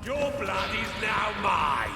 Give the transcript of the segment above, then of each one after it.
Your blood is now mine!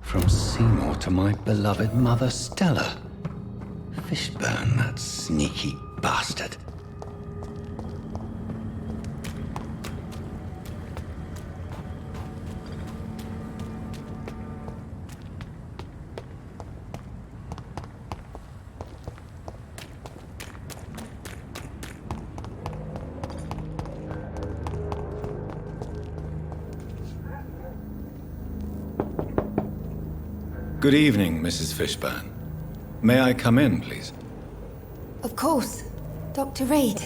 From Seymour to my beloved mother Stella. Fishburne, that sneaky bastard. Good evening, Mrs. Fishburne. May I come in, please? Of course. Dr. Reid.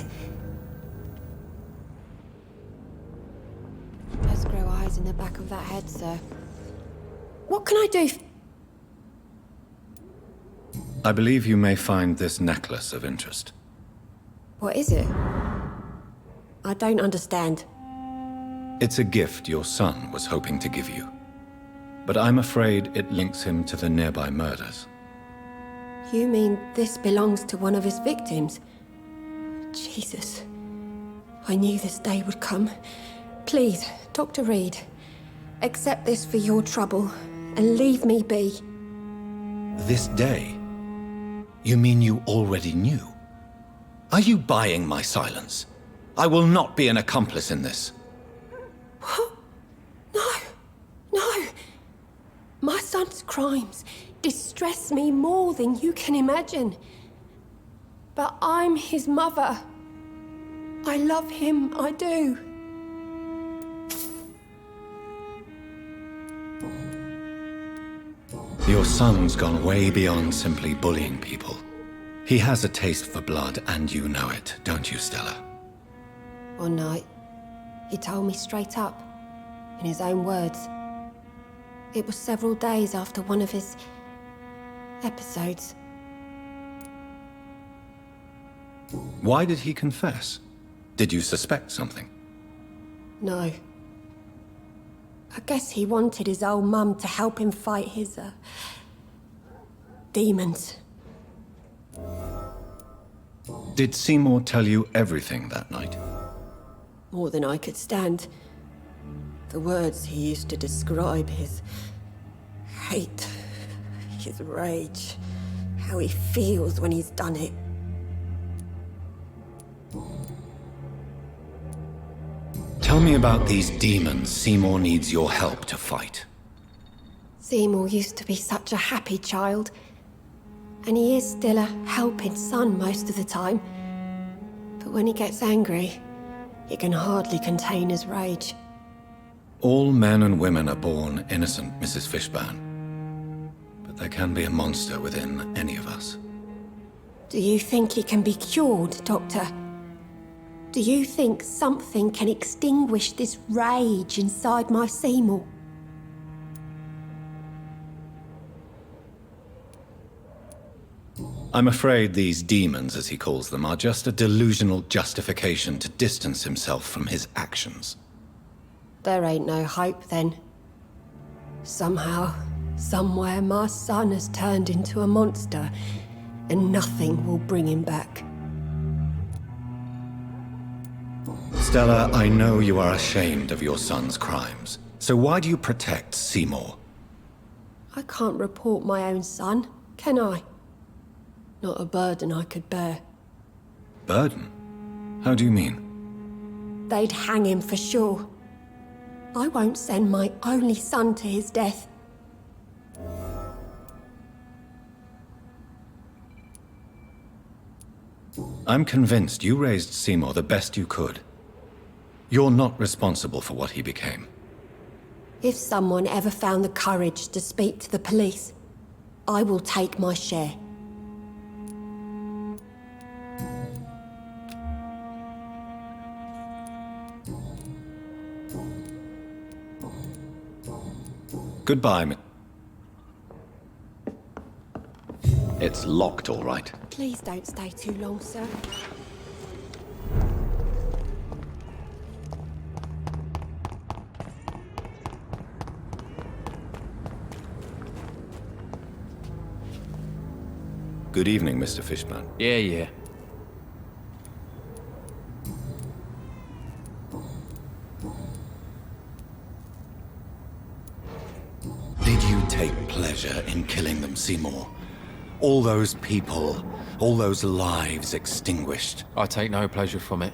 Those grow eyes in the back of that head, sir. What can I do? I believe you may find this necklace of interest. What is it? I don't understand. It's a gift your son was hoping to give you. But I'm afraid it links him to the nearby murders. You mean this belongs to one of his victims? Jesus. I knew this day would come. Please, Dr. Reid, accept this for your trouble and leave me be. This day? You mean you already knew? Are you buying my silence? I will not be an accomplice in this. What? No. No. My son's crimes distress me more than you can imagine. But I'm his mother. I love him, I do. Your son's gone way beyond simply bullying people. He has a taste for blood, and you know it, don't you, Stella? One night, he told me straight up, in his own words. It was several days after one of his episodes. Why did he confess? Did you suspect something? No. I guess he wanted his old mum to help him fight his, demons. Did Seymour tell you everything that night? More than I could stand. The words he used to describe his hate, his rage, how he feels when he's done it. Tell me about these demons Seymour needs your help to fight. Seymour used to be such a happy child, and he is still a helping son most of the time. But when he gets angry, he can hardly contain his rage. All men and women are born innocent, Mrs. Fishburne. But there can be a monster within any of us. Do you think he can be cured, Doctor? Do you think something can extinguish this rage inside my Seymour? I'm afraid these demons, as he calls them, are just a delusional justification to distance himself from his actions. There ain't no hope then. Somehow, somewhere, my son has turned into a monster, and nothing will bring him back. Stella, I know you are ashamed of your son's crimes. So why do you protect Seymour? I can't report my own son, can I? Not a burden I could bear. Burden? How do you mean? They'd hang him for sure. I won't send my only son to his death. I'm convinced you raised Seymour the best you could. You're not responsible for what he became. If someone ever found the courage to speak to the police, I will take my share. Goodbye, It's locked, all right. Please don't stay too long, sir. Good evening, Mr. Fishburne. Yeah. Did you take pleasure in killing them, Seymour? All those people, all those lives extinguished. I take no pleasure from it.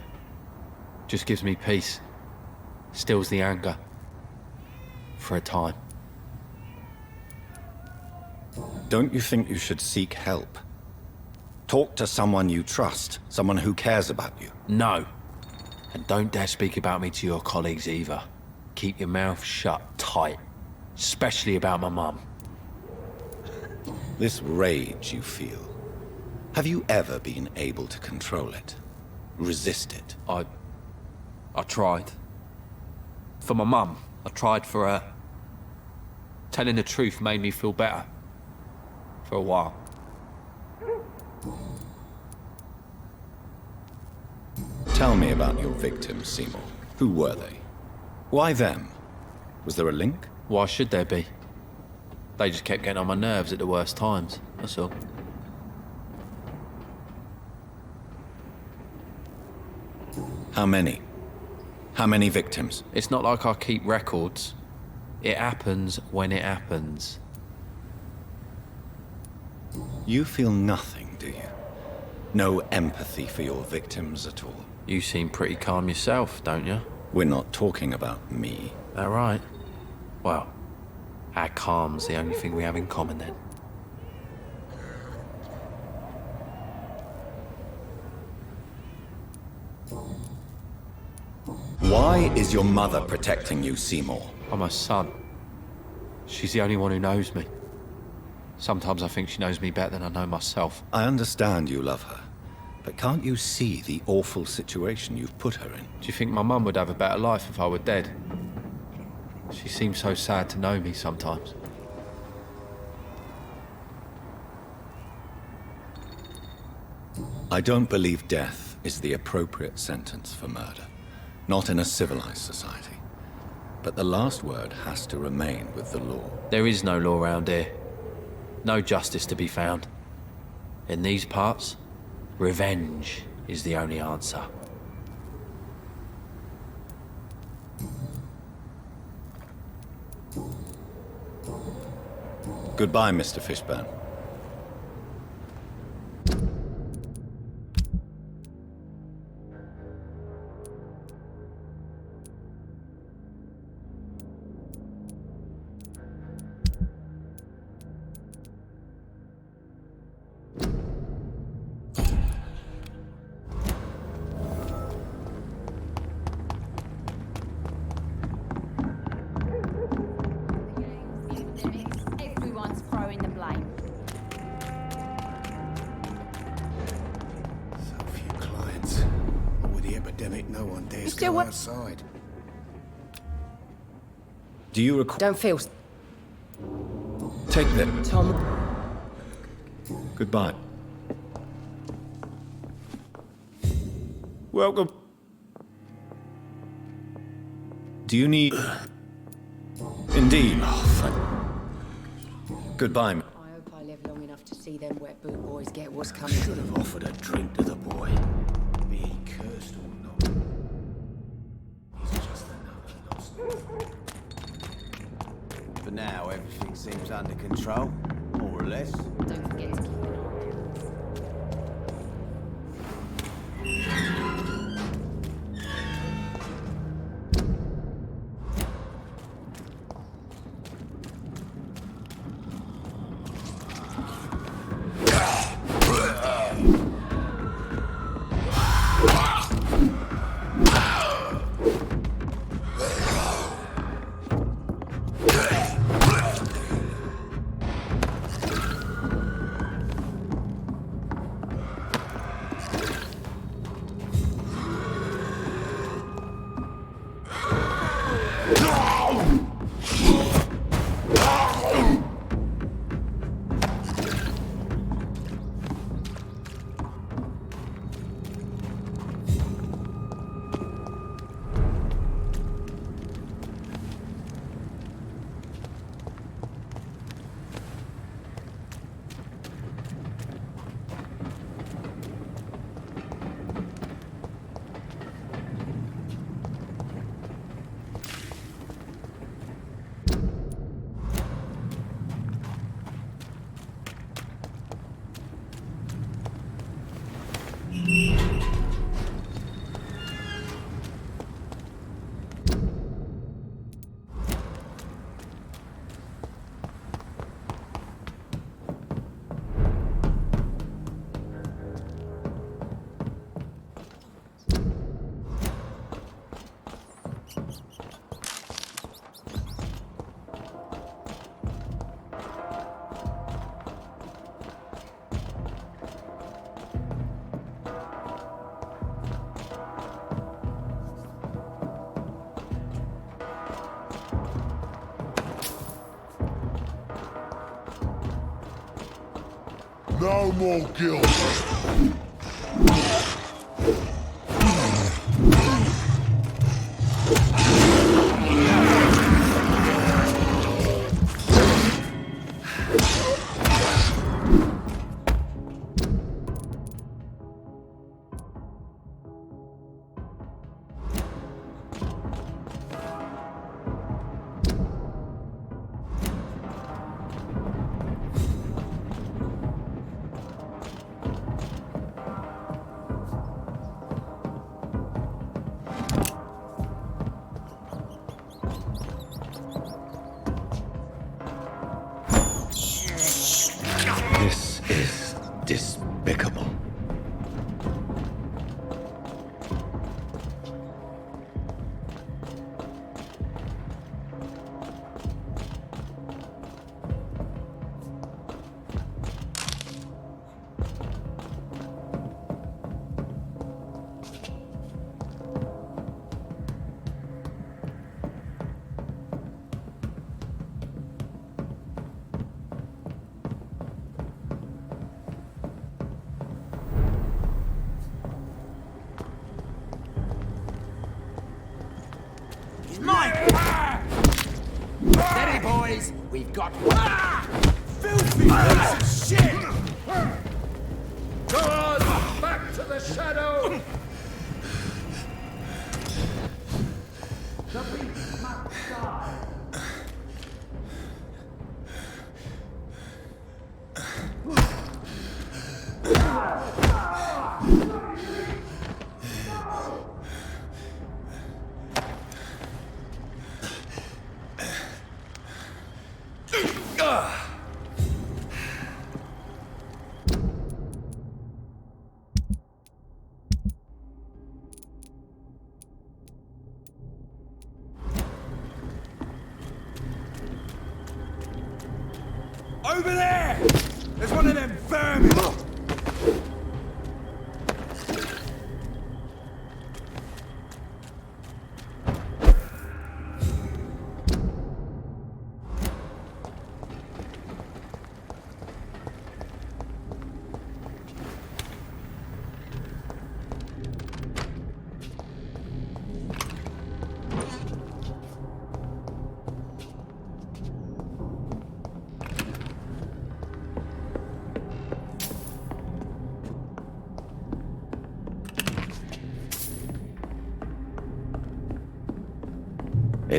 Just gives me peace. Stills the anger. For a time. Don't you think you should seek help? Talk to someone you trust, someone who cares about you. No. And don't dare speak about me to your colleagues either. Keep your mouth shut tight. Especially about my mum. This rage you feel, have you ever been able to control it? Resist it? I tried. For my mum. I tried for her. Telling the truth made me feel better. For a while. Tell me about your victims, Seymour. Who were they? Why them? Was there a link? Why should there be? They just kept getting on my nerves at the worst times, that's all. How many? How many victims? It's not like I keep records. It happens when it happens. You feel nothing, do you? No empathy for your victims at all? You seem pretty calm yourself, don't you? We're not talking about me. That right? Well, our calm's the only thing we have in common then. Why is your mother protecting you, Seymour? I'm her son. She's the only one who knows me. Sometimes I think she knows me better than I know myself. I understand you love her, but can't you see the awful situation you've put her in? Do you think my mum would have a better life if I were dead? She seems so sad to know me sometimes. I don't believe death is the appropriate sentence for murder. Not in a civilized society. But the last word has to remain with the law. There is no law around here. No justice to be found. In these parts, revenge is the only answer. Goodbye, Mr. Fishburne. Everyone's throwing the blame. So few clients. With the epidemic, no one dares still go wa- outside. Do you recall? Don't feel... Take them. Tom... Goodbye. Welcome. Do you need... Indeed. Goodbye. I hope I live long enough to see them wet boot boys get what's coming. Should have offered a drink to the boy. Be he cursed or not. He's just another lost. For now, everything seems under control, more or less. Don't forget to keep an eye. No more guilt. This is despicable. Steady, boys! We've got... Filthy piece of shit! Doors back to the shadow! The beast must die! Over there! There's one of them vermin!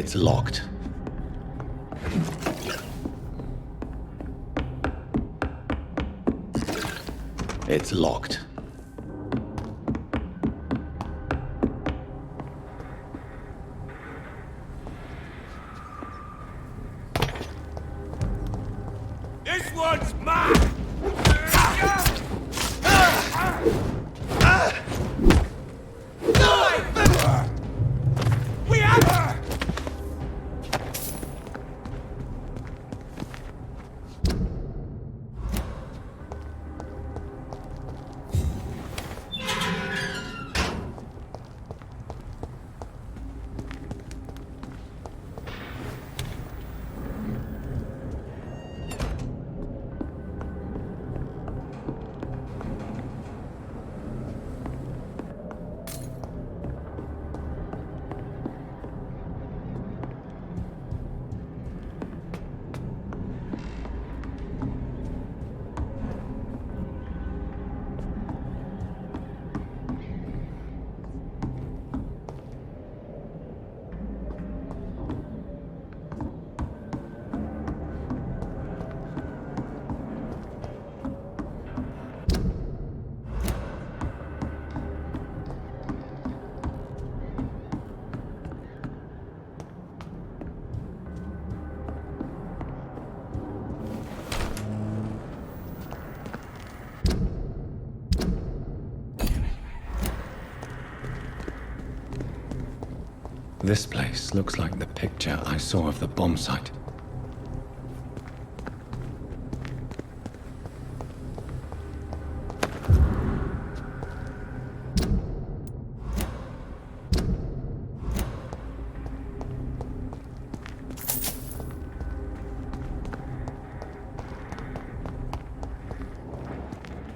It's locked. It's locked. This one's mine! We have her! This place looks like the picture I saw of the bomb site.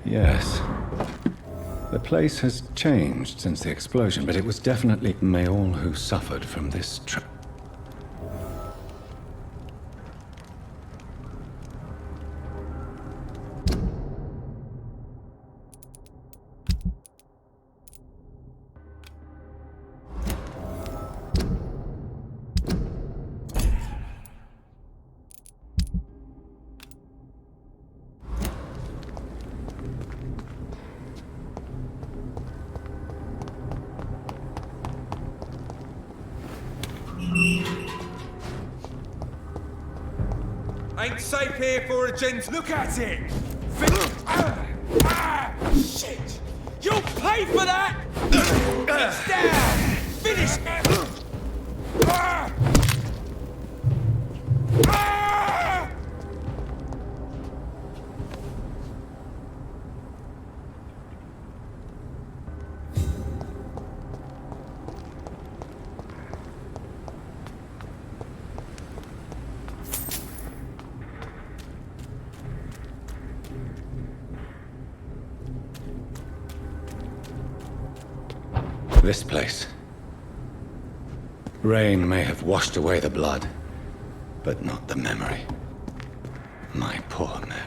Yes. The place has changed since the explosion, but it was definitely may all who suffered from this Ain't safe here for a gent. Look at it! Shit! You'll pay for that! It's down! Finish it! This place. Rain may have washed away the blood, but not the memory. My poor Mary.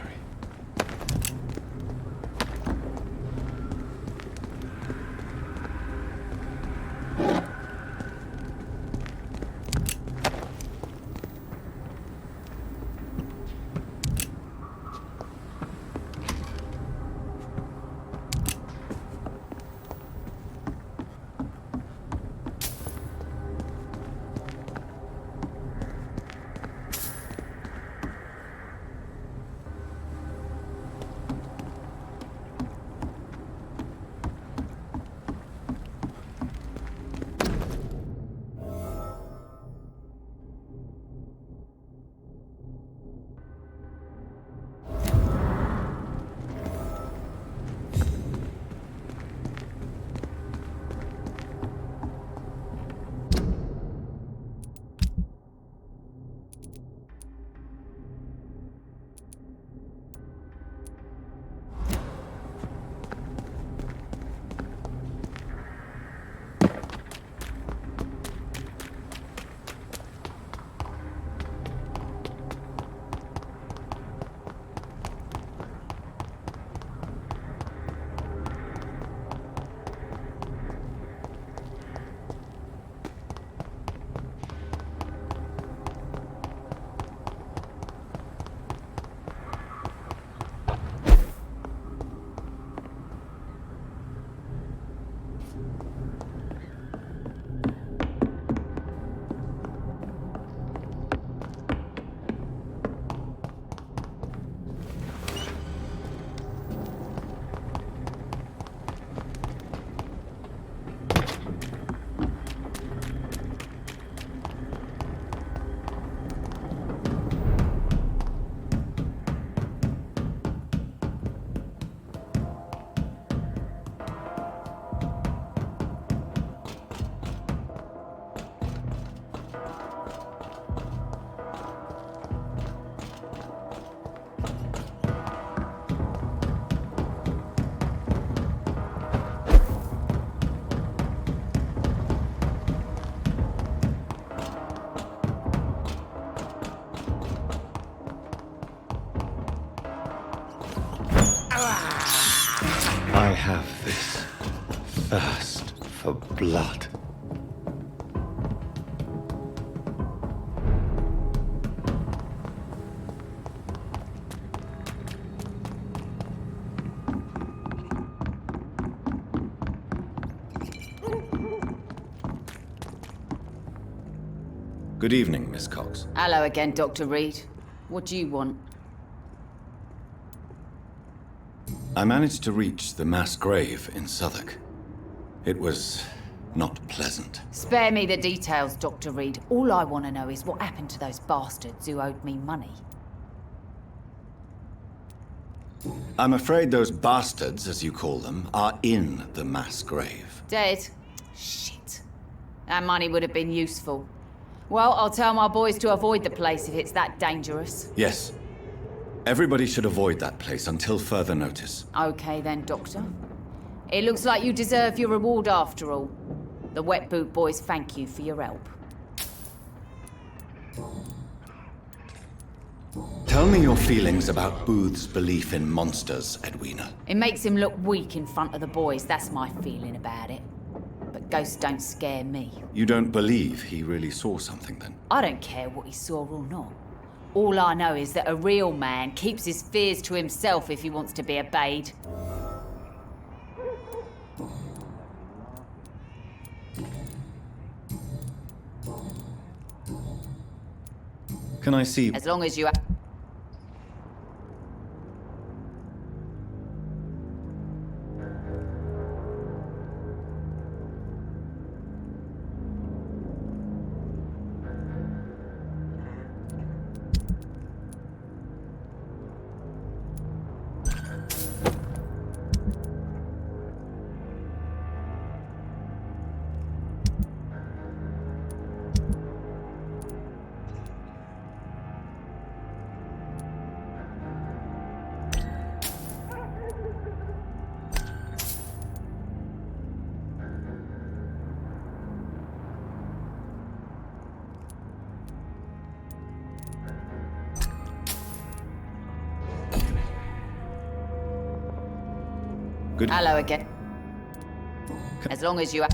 I have this thirst for blood. Good evening, Miss Cox. Hello again, Dr. Reid. What do you want? I managed to reach the mass grave in Southwark. It was not pleasant. Spare me the details, Dr. Reid. All I want to know is what happened to those bastards who owed me money. I'm afraid those bastards, as you call them, are in the mass grave. Dead? Shit. That money would have been useful. Well, I'll tell my boys to avoid the place if it's that dangerous. Yes. Everybody should avoid that place until further notice. Okay then, Doctor. It looks like you deserve your reward after all. The Wet Boot Boys thank you for your help. Tell me your feelings about Booth's belief in monsters, Edwina. It makes him look weak in front of the boys, that's my feeling about it. But ghosts don't scare me. You don't believe he really saw something, then? I don't care what he saw or not. All I know is that a real man keeps his fears to himself if he wants to be obeyed. Can I see... As long as you... Good... Hello again. As long as you...